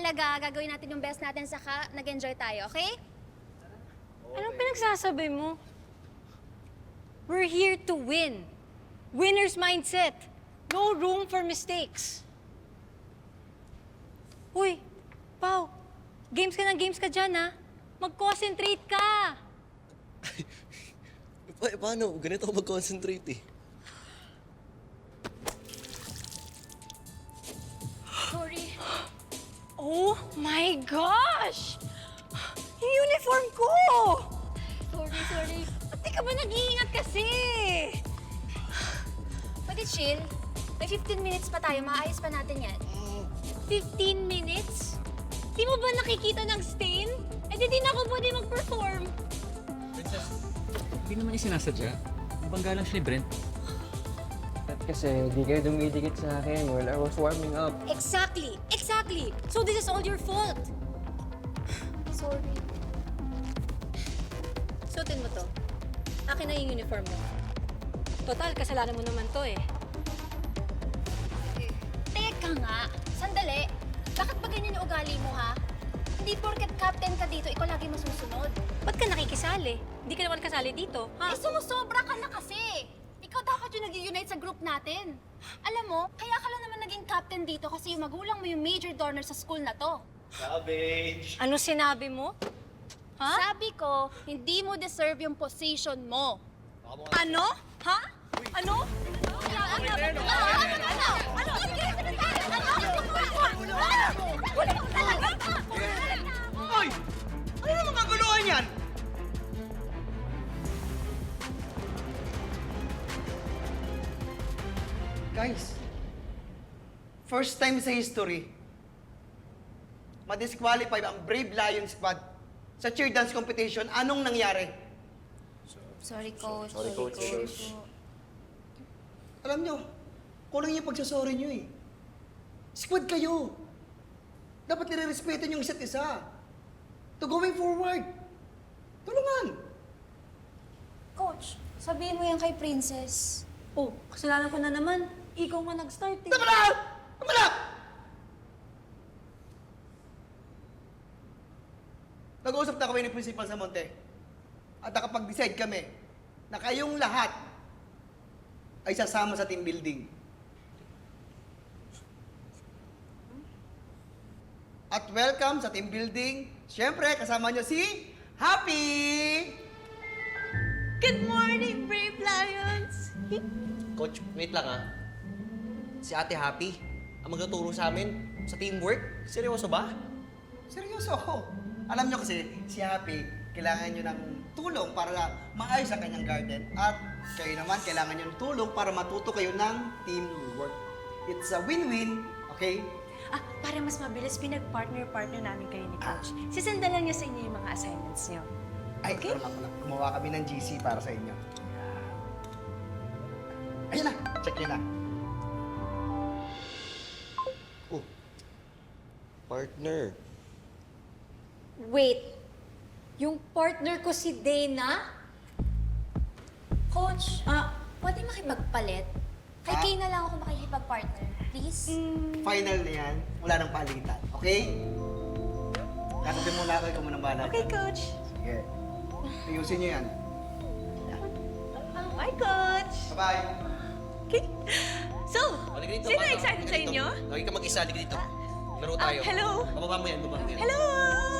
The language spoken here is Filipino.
mahalaga, gagawin natin yung best natin, saka nag-enjoy tayo, okay? Anong pinagsasabi mo? We're here to win. Winner's mindset. No room for mistakes. Uy, Pao, games ka dyan, ha? Mag-concentrate ka! Paano? Ganito ako mag-concentrate eh. Sorry. Oh my gosh! Yung uniform ko! Sorry. Ba't di ka ba nag-iingat kasi? Pwede chill. May 15 minutes pa tayo, maayos pa natin yan. 15 minutes? Di mo ba nakikita ng stain? Eh di na ako pwede mag-perform. Princess, hindi naman niya sinasadya. Nabangga lang siya ni Brent. At kasi di kayo dumidikit sa akin while I was warming up. Exactly! So this is all your fault. Sorry. Suotin mo to. Akin na yung uniform mo. Total, kasalanan mo naman to eh. Teka nga, sandali. Bakit ba ganyan yung ugali mo, ha? Hindi porket captain ka dito, ikaw lagi masusunod. Ba't ka nakikisali? Hindi ka naman kasali dito, ha? Eh, sumusobra ka na kasi. Ikaw dapat yung nag-unite sa group natin. Alam mo, kaya ka lang naman naging captain dito kasi yung magulang mo yung major donor sa school na to. Savage! Ano sinabi mo? Ha? Sabi ko, hindi mo deserve yung position mo. Ano? Ha? Ano? Hoy! Ano naman kaguluhan yan? Guys, first time sa history, ma-disqualify ang Brave Lion Squad sa cheer dance competition. Anong nangyari? Sorry, coach. Sorry, coach. Alam nyo, kulang yung pagsasorry nyo eh. Squad kayo. Dapat nire-respeto nyo yung isa't isa. To going forward. Tulungan. Coach, sabihin mo yan kay Princess. Oh, kasalanan ko na naman. Ikaw nga nag-start eh. Tama na! Tama na! Nag-uusap na kami ni Principal sa Monte. At nakapag-decide kami na kayong lahat ay sasama sa team building. At welcome sa team building. Siyempre, kasama nyo si Happy! Good morning, Brave Lions! Coach, wait lang ah. Si Ate Happy, ang magtuturo sa amin sa teamwork. Seryoso ba? Seryoso ako. Alam nyo kasi, si Happy, kailangan nyo ng tulong para maayos ang kanyang garden. At kayo naman, kailangan nyo ng tulong para matuto kayo ng teamwork. It's a win-win, okay? Ah, para mas mabilis, pinag-partner-partner namin kayo ni Coach. Sisandalan niya sa inyo yung mga assignments niyo. Ay, okay. Gumawa kami ng GC para sa inyo. Ayun na, check nyo na. Oh. Partner. Wait, yung partner ko si Dana? Coach, pwede makipagpalit? Kay Kay na lang ako makikipag-partner. Please? Final na yan, wala nang palitan, okay? Katabi muna ako, ikaw munang bahala. Okay, Coach. Sige. Ayusin nyo yan. Bye, Coach. Bye-bye. Okay. So, Halika dito, sino paano? excited Halika sa dito. inyo? Lagi ka mag-isa, halika dito. Laro tayo. hello. Bababa mo yan, bababa mo yan. Hello!